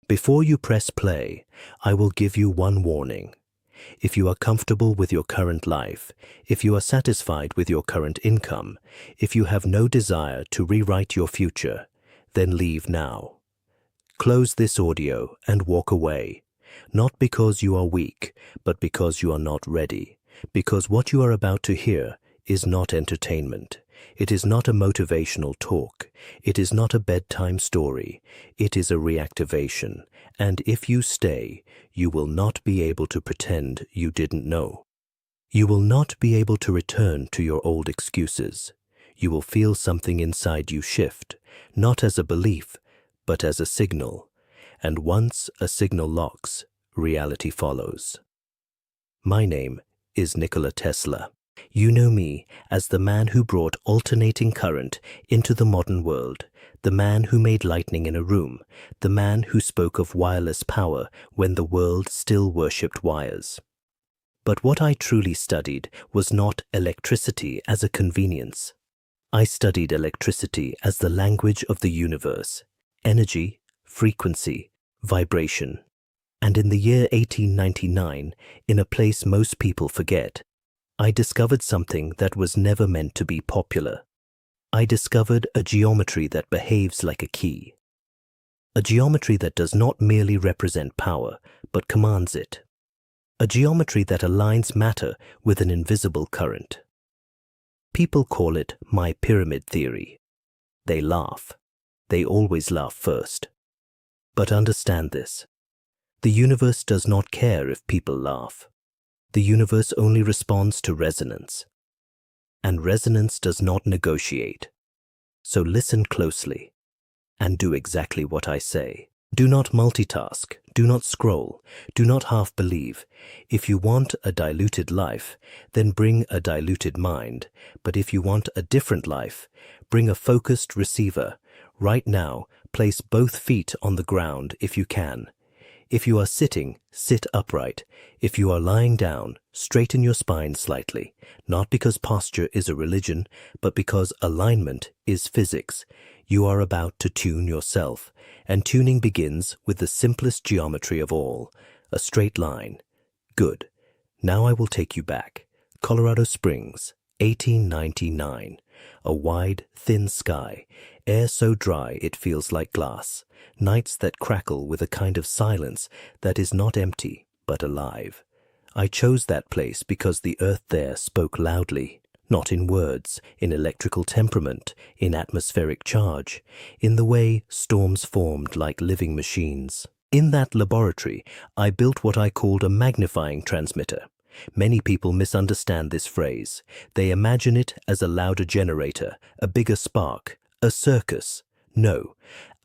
Before you press play, I will give you one warning. If you are comfortable with your current life, if you are satisfied with your current income, if you have no desire to rewrite your future, then leave now. Close this audio and walk away, not because you are weak, but because you are not ready, because what you are about to hear is not entertainment. It is not a motivational talk. It is not a bedtime story. It is a reactivation. And if you stay, you will not be able to pretend you didn't know. You will not be able to return to your old excuses. You will feel something inside you shift, not as a belief, but as a signal. And once a signal locks, reality follows. My name is Nikola Tesla. You know me as the man who brought alternating current into the modern world, the man who made lightning in a room, the man who spoke of wireless power when the world still worshipped wires. But what I truly studied was not electricity as a convenience. I studied electricity as the language of the universe, energy, frequency, vibration. And in the year 1899, in a place most people forget, I discovered something that was never meant to be popular. I discovered a geometry that behaves like a key. A geometry that does not merely represent power, but commands it. A geometry that aligns matter with an invisible current. People call it my pyramid theory. They laugh. They always laugh first. But understand this. The universe does not care if people laugh. The universe only responds to resonance. And resonance does not negotiate. So listen closely and do exactly what I say. Do not multitask. Do not scroll. Do not half believe. If you want a diluted life, then bring a diluted mind. But if you want a different life, bring a focused receiver. Right now, place both feet on the ground if you can. If you are sitting, sit upright. If you are lying down, straighten your spine slightly, not because posture is a religion, but because alignment is physics. You are about to tune yourself, and tuning begins with the simplest geometry of all, a straight line. Good. Now I will take you back. Colorado Springs, 1899. A wide, thin sky, air so dry it feels like glass, nights that crackle with a kind of silence that is not empty but alive. I chose that place because the earth there spoke loudly, not in words, in electrical temperament, in atmospheric charge, in the way storms formed like living machines. In that laboratory, I built what I called a magnifying transmitter. Many people misunderstand this phrase. They imagine it as a louder generator, a bigger spark, a circus. No,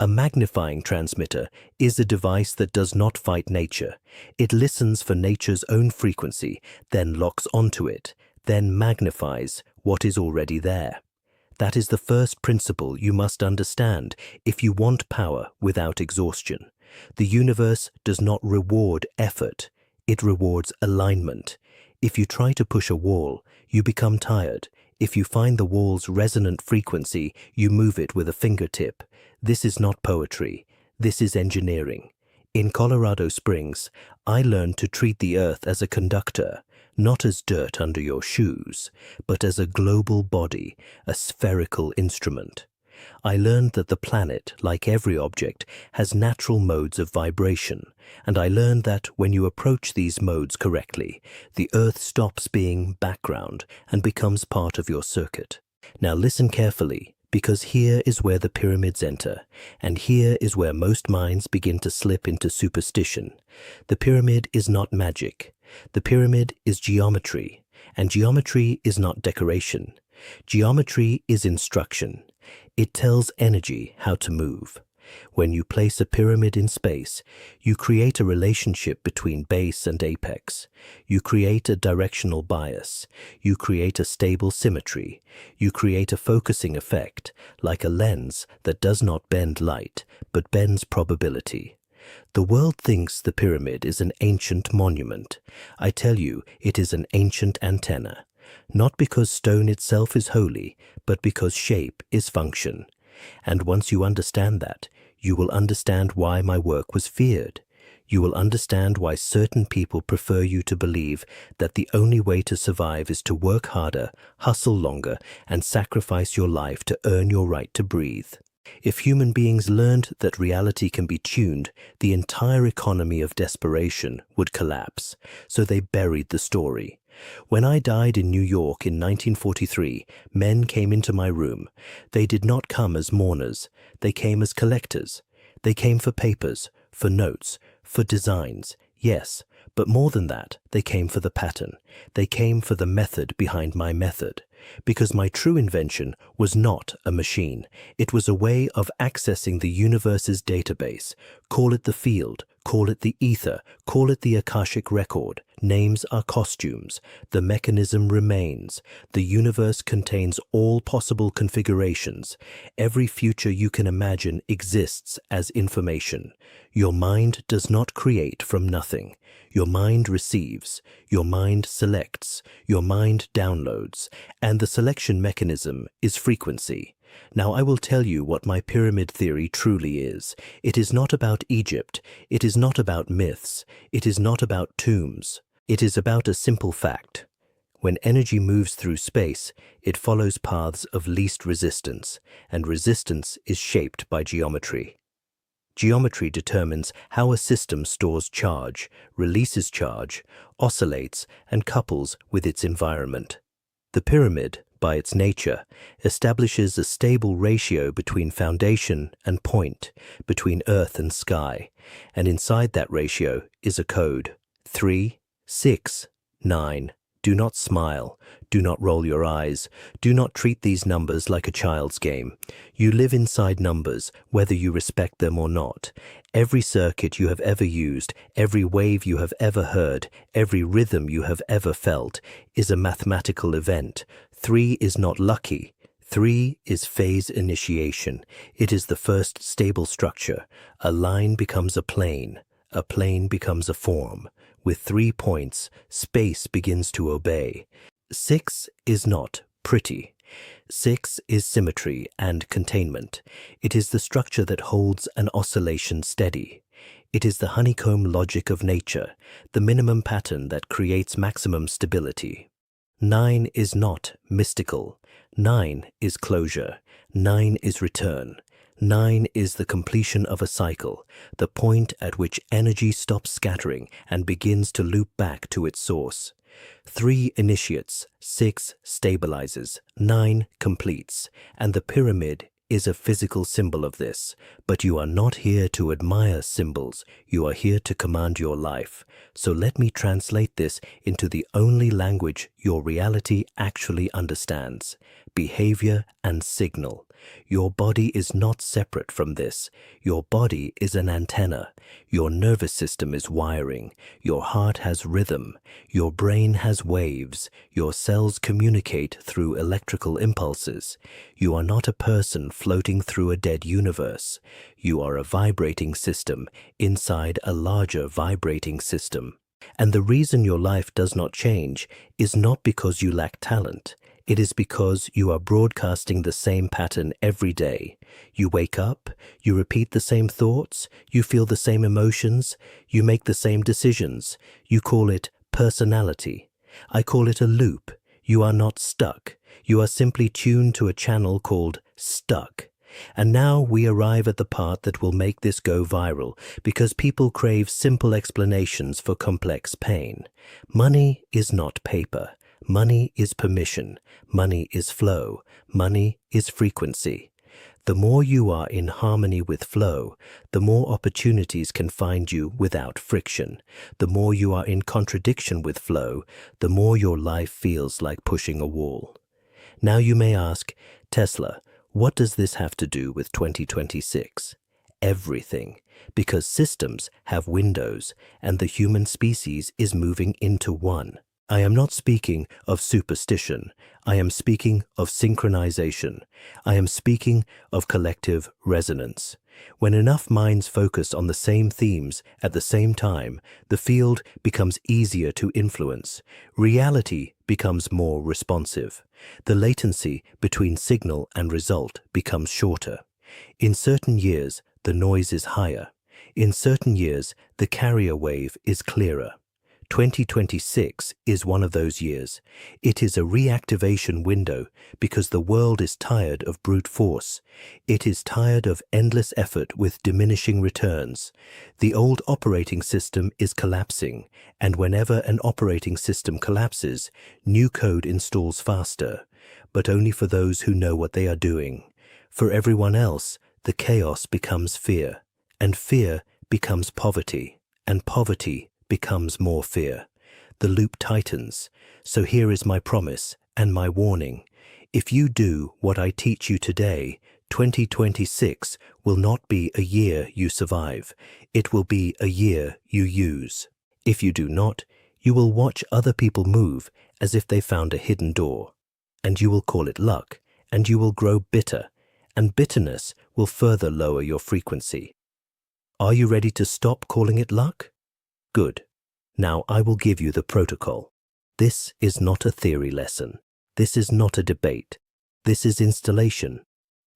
a magnifying transmitter is a device that does not fight nature. It listens for nature's own frequency, then locks onto it, then magnifies what is already there. That is the first principle you must understand if you want power without exhaustion. The universe does not reward effort. It rewards alignment. If you try to push a wall, you become tired. If you find the wall's resonant frequency, you move it with a fingertip. This is not poetry. This is engineering. In Colorado Springs, I learned to treat the earth as a conductor, not as dirt under your shoes, but as a global body, a spherical instrument. I learned that the planet, like every object, has natural modes of vibration, and I learned that when you approach these modes correctly, the Earth stops being background and becomes part of your circuit. Now listen carefully, because here is where the pyramids enter, and here is where most minds begin to slip into superstition. The pyramid is not magic. The pyramid is geometry, and geometry is not decoration. Geometry is instruction. It tells energy how to move. When you place a pyramid in space, you create a relationship between base and apex. You create a directional bias. You create a stable symmetry. You create a focusing effect, like a lens that does not bend light, but bends probability. The world thinks the pyramid is an ancient monument. I tell you, it is an ancient antenna. Not because stone itself is holy, but because shape is function. And once you understand that, You will understand why my work was feared. You will understand why certain people prefer you to believe that the only way to survive is to work harder, hustle longer, and sacrifice your life to earn your right to breathe. If human beings learned that reality can be tuned, the entire economy of desperation would collapse, so they buried the story. When I died in New York in 1943, men came into my room. They did not come as mourners. They came as collectors. They came for papers, for notes, for designs, yes, but more than that, they came for the pattern. They came for the method behind my method. Because my true invention was not a machine. It was a way of accessing the universe's database. Call it the field, call it the ether, call it the Akashic record. Names are costumes. The mechanism remains. The universe contains all possible configurations. Every future you can imagine exists as information. Your mind does not create from nothing. Your mind receives, your mind selects, your mind downloads, and the selection mechanism is frequency. Now I will tell you what my pyramid theory truly is. It is not about Egypt. It is not about myths. It is not about tombs. It is about a simple fact. When energy moves through space, it follows paths of least resistance, and resistance is shaped by geometry. Geometry determines how a system stores charge, releases charge, oscillates, and couples with its environment. The pyramid, by its nature, establishes a stable ratio between foundation and point, between earth and sky, and inside that ratio is a code. 3, 6, 9. Do not smile. Do not roll your eyes. Do not treat these numbers like a child's game. You live inside numbers, whether you respect them or not. Every circuit you have ever used, every wave you have ever heard, every rhythm you have ever felt is a mathematical event. 3 is not lucky. 3 is phase initiation. It is the first stable structure. A line becomes a plane. A plane becomes a form. With 3 points, space begins to obey. 6 is not pretty. 6 is symmetry and containment. It is the structure that holds an oscillation steady. It is the honeycomb logic of nature, the minimum pattern that creates maximum stability. 9 is not mystical. 9 is closure. 9 is return. 9 is the completion of a cycle, the point at which energy stops scattering and begins to loop back to its source. 3 initiates, 6 stabilizes, 9 completes, and the pyramid is a physical symbol of this. But you are not here to admire symbols, you are here to command your life. So let me translate this into the only language your reality actually understands: behavior and signal. Your body is not separate from this. Your body is an antenna. Your nervous system is wiring. Your heart has rhythm. Your brain has waves. Your cells communicate through electrical impulses. You are not a person floating through a dead universe. You are a vibrating system inside a larger vibrating system. And the reason your life does not change is not because you lack talent. It is because you are broadcasting the same pattern every day. You wake up, you repeat the same thoughts, you feel the same emotions, you make the same decisions. You call it personality. I call it a loop. You are not stuck. You are simply tuned to a channel called stuck. And now we arrive at the part that will make this go viral, because people crave simple explanations for complex pain. Money is not paper. Money is permission. Money is flow. Money is frequency. The more you are in harmony with flow, the more opportunities can find you without friction. The more you are in contradiction with flow, the more your life feels like pushing a wall. Now you may ask, Tesla, what does this have to do with 2026? Everything, because systems have windows and the human species is moving into one. I am not speaking of superstition. I am speaking of synchronization. I am speaking of collective resonance. When enough minds focus on the same themes at the same time, the field becomes easier to influence. Reality becomes more responsive. The latency between signal and result becomes shorter. In certain years, the noise is higher. In certain years, the carrier wave is clearer. 2026 is one of those years. It is a reactivation window because the world is tired of brute force. It is tired of endless effort with diminishing returns. The old operating system is collapsing, and whenever an operating system collapses, new code installs faster, but only for those who know what they are doing. For everyone else, the chaos becomes fear, and fear becomes poverty, and poverty becomes more fear. The loop tightens. So here is my promise and my warning. If you do what I teach you today, 2026 will not be a year you survive. It will be a year you use. If you do not, you will watch other people move as if they found a hidden door. And you will call it luck, and you will grow bitter, and bitterness will further lower your frequency. Are you ready to stop calling it luck? Good. Now I will give you the protocol. This is not a theory lesson. This is not a debate. This is installation.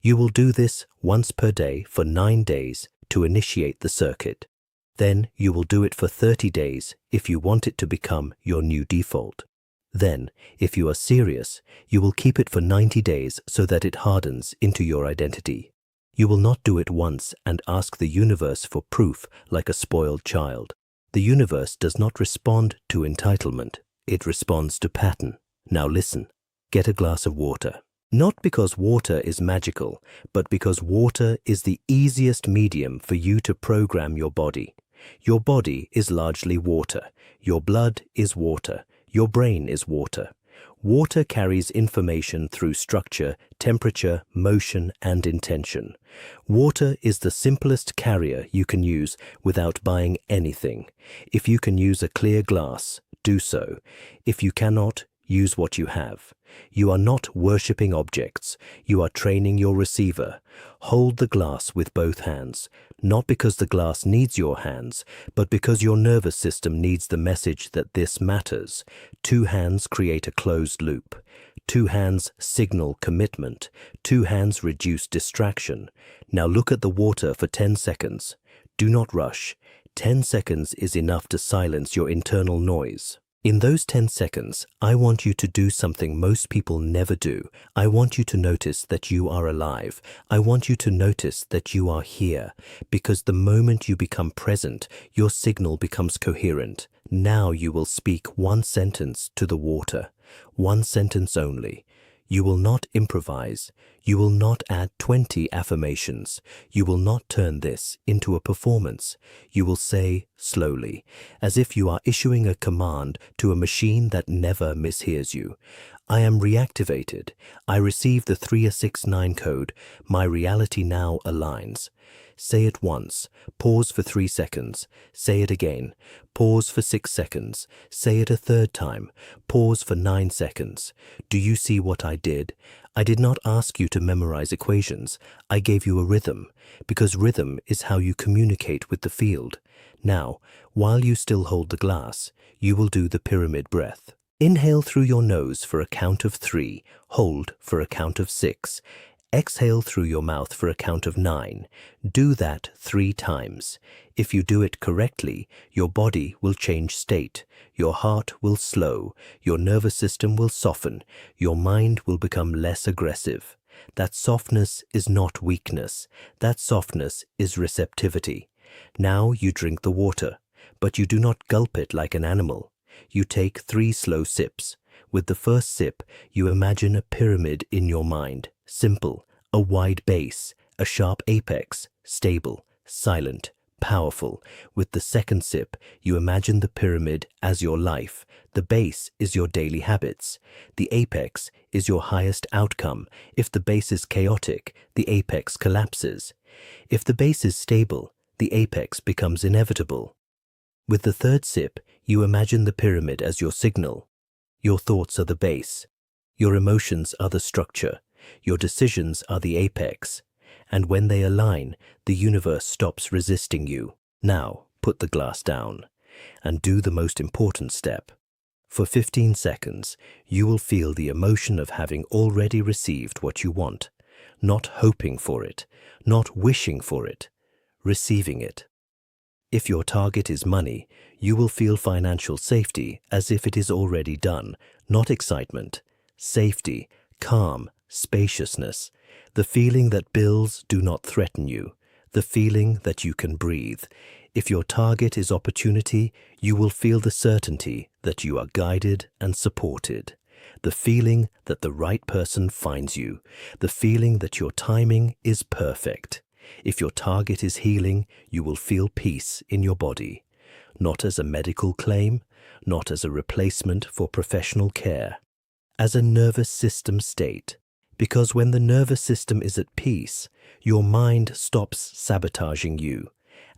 You will do this once per day for 9 days to initiate the circuit. Then you will do it for 30 days if you want it to become your new default. Then, if you are serious, you will keep it for 90 days so that it hardens into your identity. You will not do it once and ask the universe for proof like a spoiled child. The universe does not respond to entitlement. It responds to pattern. Now listen. Get a glass of water. Not because water is magical, but because water is the easiest medium for you to program your body. Your body is largely water. Your blood is water. Your brain is water. Water carries information through structure, temperature, motion, and intention. Water is the simplest carrier you can use without buying anything. If you can use a clear glass, do so. If you cannot, use what you have. You are not worshipping objects. You are training your receiver. Hold the glass with both hands, not because the glass needs your hands, but because your nervous system needs the message that this matters. 2 hands create a closed loop. 2 hands signal commitment. 2 hands reduce distraction. Now look at the water for 10 seconds. Do not rush. 10 seconds is enough to silence your internal noise. In those 10 seconds, I want you to do something most people never do. I want you to notice that you are alive. I want you to notice that you are here, because the moment you become present, your signal becomes coherent. Now you will speak 1 sentence to the water, 1 sentence only. You will not improvise. You will not add 20 affirmations. You will not turn this into a performance. You will say slowly, as if you are issuing a command to a machine that never mishears you. I am reactivated. I receive the 3669 code. My reality now aligns. Say it once. Pause for 3 seconds. Say it again. Pause for 6 seconds. Say it a third time. Pause for 9 seconds. Do you see what I did? I did not ask you to memorize equations. I gave you a rhythm, because rhythm is how you communicate with the field. Now, while you still hold the glass, you will do the pyramid breath. Inhale through your nose for a count of 3. Hold for a count of 6. Exhale through your mouth for a count of 9. Do that 3 times. If you do it correctly, your body will change state. Your heart will slow. Your nervous system will soften. Your mind will become less aggressive. That softness is not weakness. That softness is receptivity. Now you drink the water, but you do not gulp it like an animal. You take 3 slow sips. With the first sip, you imagine a pyramid in your mind. Simple, a wide base, a sharp apex, stable, silent, powerful. With the second sip, you imagine the pyramid as your life. The base is your daily habits. The apex is your highest outcome. If the base is chaotic, the apex collapses. If the base is stable, the apex becomes inevitable. With the third sip, you imagine the pyramid as your signal. Your thoughts are the base. Your emotions are the structure. Your decisions are the apex. And when they align, the universe stops resisting you. Now, put the glass down and do the most important step. For 15 seconds, you will feel the emotion of having already received what you want, not hoping for it, not wishing for it, receiving it. If your target is money, you will feel financial safety as if it is already done, not excitement. Safety, calm, spaciousness, the feeling that bills do not threaten you, the feeling that you can breathe. If your target is opportunity, you will feel the certainty that you are guided and supported, the feeling that the right person finds you, the feeling that your timing is perfect. If your target is healing, you will feel peace in your body, not as a medical claim, not as a replacement for professional care, as a nervous system state. Because when the nervous system is at peace, your mind stops sabotaging you,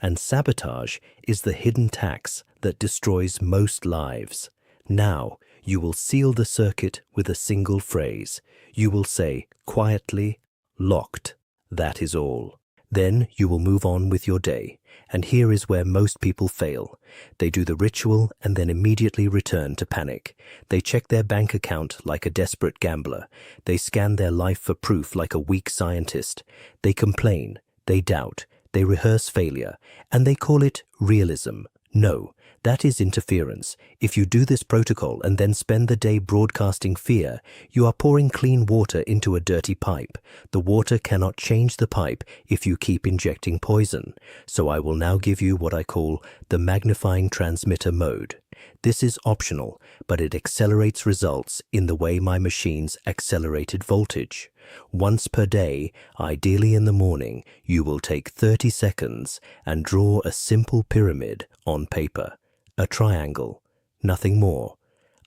and sabotage is the hidden tax that destroys most lives. Now, you will seal the circuit with a single phrase. You will say, quietly, locked. That is all. Then you will move on with your day, and here is where most people fail. They do the ritual and then immediately return to panic. They check their bank account like a desperate gambler. They scan their life for proof like a weak scientist. They complain, they doubt, they rehearse failure, and they call it realism. No, that is interference. If you do this protocol and then spend the day broadcasting fear, you are pouring clean water into a dirty pipe. The water cannot change the pipe if you keep injecting poison. So I will now give you what I call the magnifying transmitter mode. This is optional, but it accelerates results in the way my machines accelerated voltage. Once per day, ideally in the morning, you will take 30 seconds and draw a simple pyramid on paper. A triangle, nothing more.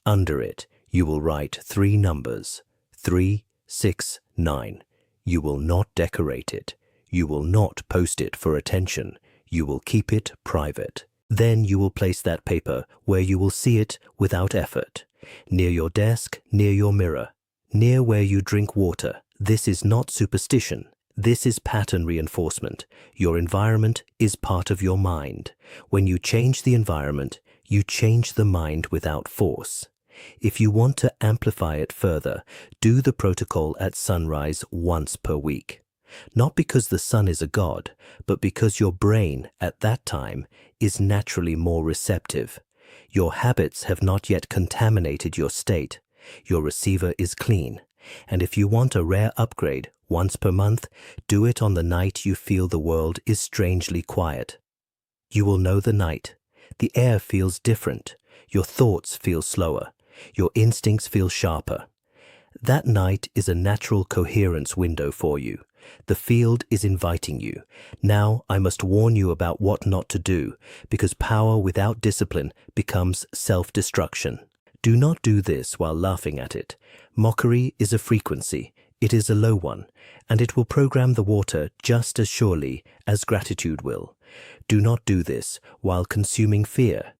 Under it, you will write 3 numbers, 3, 6, 9. You will not decorate it. You will not post it for attention. You will keep it private. Then you will place that paper where you will see it without effort. Near your desk, near your mirror, near where you drink water. This is not superstition. This is pattern reinforcement. Your environment is part of your mind. When you change the environment, you change the mind without force. If you want to amplify it further, do the protocol at sunrise once per week. Not because the sun is a god, but because your brain at that time is naturally more receptive. Your habits have not yet contaminated your state. Your receiver is clean. And if you want a rare upgrade once per month, do it on the night you feel the world is strangely quiet. You will know the night. The air feels different. Your thoughts feel slower. Your instincts feel sharper. That night is a natural coherence window for you. The field is inviting you. Now I must warn you about what not to do, because power without discipline becomes self-destruction. Do not do this while laughing at it. Mockery is a frequency. It is a low one, and it will program the water just as surely as gratitude will. Do not do this while consuming fear.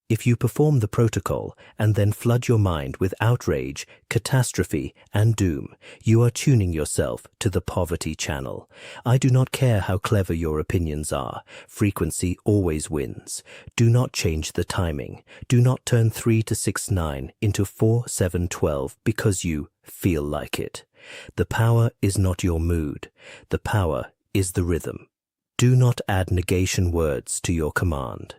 If you perform the protocol and then flood your mind with outrage, catastrophe, and doom, you are tuning yourself to the poverty channel. I do not care how clever your opinions are. Frequency always wins. Do not change the timing. Do not turn 3 to 6, 9 into 4, 7, 12 because you feel like it. The power is not your mood. The power is the rhythm. Do not add negation words to your command.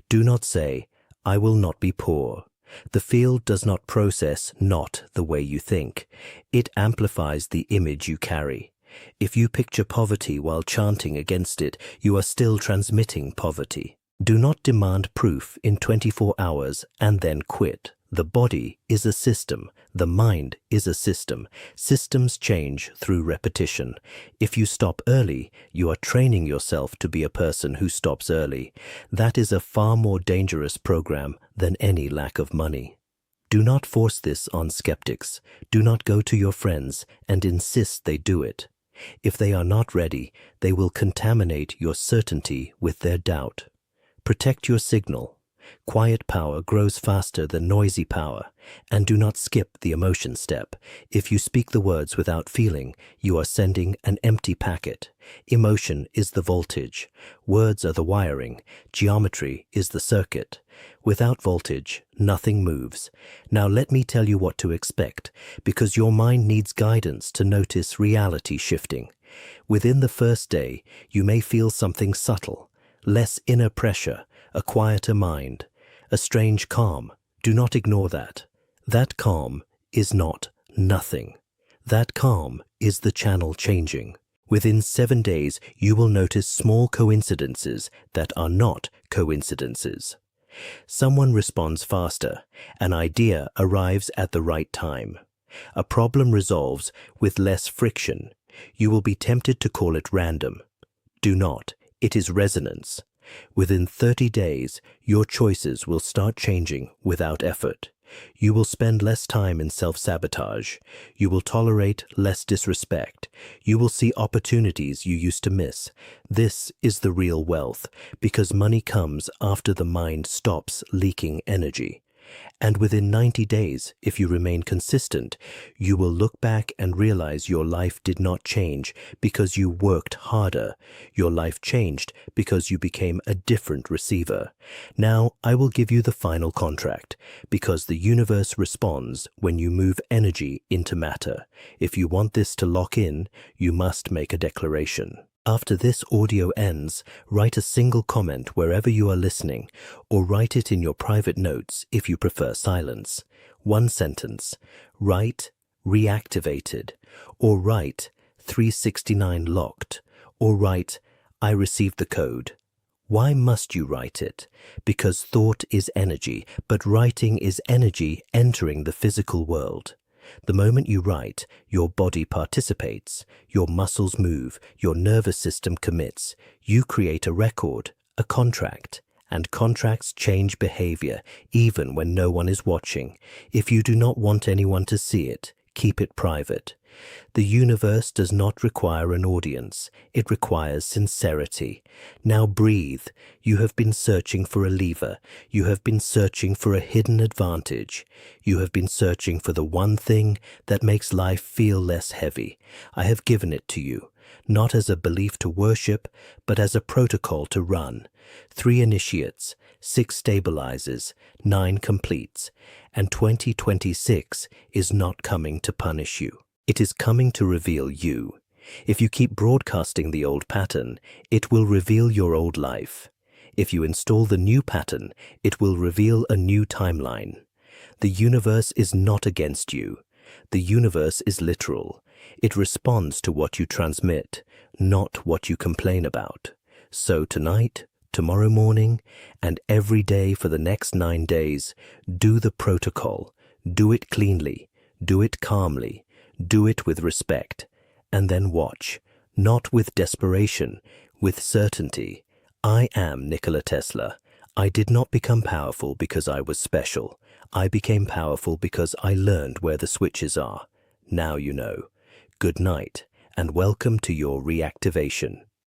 Do not say, I will not be poor. The field does not process not the way you think. It amplifies the image you carry. If you picture poverty while chanting against it, you are still transmitting poverty. Do not demand proof in 24 hours and then quit. The body is a system. The mind is a system. Systems change through repetition. If you stop early, you are training yourself to be a person who stops early. That is a far more dangerous program than any lack of money. Do not force this on skeptics. Do not go to your friends and insist they do it. If they are not ready, they will contaminate your certainty with their doubt. Protect your signal. Quiet power grows faster than noisy power, and do not skip the emotion step. If you speak the words without feeling, you are sending an empty packet. Emotion is the voltage. Words are the wiring. Geometry is the circuit. Without voltage, nothing moves. Now let me tell you what to expect, because your mind needs guidance to notice reality shifting. Within the first day, you may feel something subtle, less inner pressure, a quieter mind, a strange calm. Do not ignore that. That calm is not nothing. That calm is the channel changing. Within 7 days, you will notice small coincidences that are not coincidences. Someone responds faster. An idea arrives at the right time. A problem resolves with less friction. You will be tempted to call it random. Do not. It is resonance. Within 30 days, your choices will start changing without effort. You will spend less time in self-sabotage. You will tolerate less disrespect. You will see opportunities you used to miss. This is the real wealth, because money comes after the mind stops leaking energy. And within 90 days, if you remain consistent, you will look back and realize your life did not change because you worked harder. Your life changed because you became a different receiver. Now, I will give you the final contract, because the universe responds when you move energy into matter. If you want this to lock in, you must make a declaration. After this audio ends, write a single comment wherever you are listening, or write it in your private notes if you prefer silence. One sentence. Write reactivated, or write 369 locked, or write I received the code. Why must you write it? Because thought is energy, but writing is energy entering the physical world. The moment you write, your body participates, your muscles move, your nervous system commits. You create a record, a contract, and contracts change behavior even when no one is watching. If you do not want anyone to see it, keep it private. The universe does not require an audience. It requires sincerity. Now breathe. You have been searching for a lever. You have been searching for a hidden advantage. You have been searching for the one thing that makes life feel less heavy. I have given it to you, not as a belief to worship, but as a protocol to run. 3 initiates, 6 stabilizes, 9 completes, and 2026 is not coming to punish you. It is coming to reveal you. If you keep broadcasting the old pattern, it will reveal your old life. If you install the new pattern, it will reveal a new timeline. The universe is not against you. The universe is literal. It responds to what you transmit, not what you complain about. So tonight, tomorrow morning, and every day for the next 9 days, do the protocol. Do it cleanly. Do it calmly. Do it with respect, and then watch, not with desperation, with certainty. I am Nikola Tesla. I did not become powerful because I was special. I became powerful because I learned where the switches are. Now you know. Good night, and welcome to your reactivation.